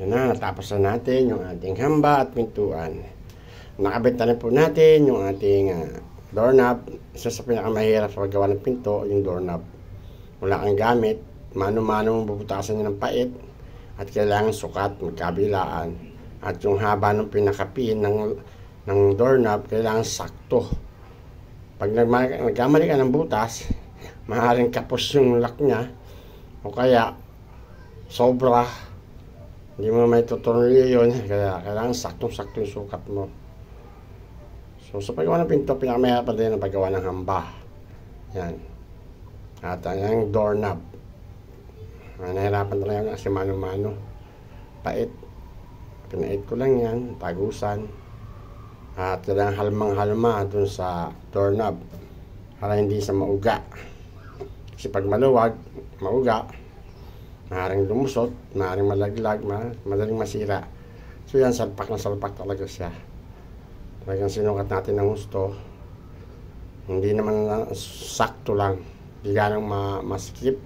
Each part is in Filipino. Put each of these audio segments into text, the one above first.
Yun na, natapos na natin yung ating hamba at pintuan. Nakabit na rin po natin yung ating doorknob. Isa sa pinakamahirap sa paggawa ng pinto, yung doorknob. Wala kang gamit, mano-mano mong bubutasan niya ng pait at kailangan sukat, magkabilaan. At yung haba ng pinakapin ng doorknob, kailangan sakto. Pag nagkamali ka ng butas, maaaring kapos yung lock niya o kaya sobra, hindi mo may tutornilyo yun, kaya kailangan saktong-sakto yung sukat mo. So sa paggawa ng pinto, pinakamahirap pa din ang paggawa ng hamba. Yan. At yung doorknob, nahirapan talaga kasi mano-mano, pait. Pinait ko lang yan, tagusan. At kailangan halmang-halma dun sa doorknob para hindi sa mauga. Kasi pag maluwag, mauga, maaaring lumusot, maaaring malaglag, madaling masira. So yan, salpak na salpak talaga siya. Talagang sinukat natin ng gusto. Hindi naman sakto lang. Hindi ganang ma-skip.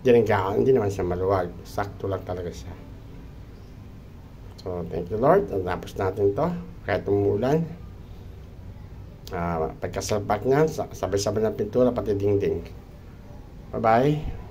Hindi naman siya maluwag. Sakto lang talaga siya. So, thank you Lord. Tapos natin to. Kahit umuulan. Pagkasalpak niyan, sabay-sabay ng pintura, pati dingding. Bye-bye.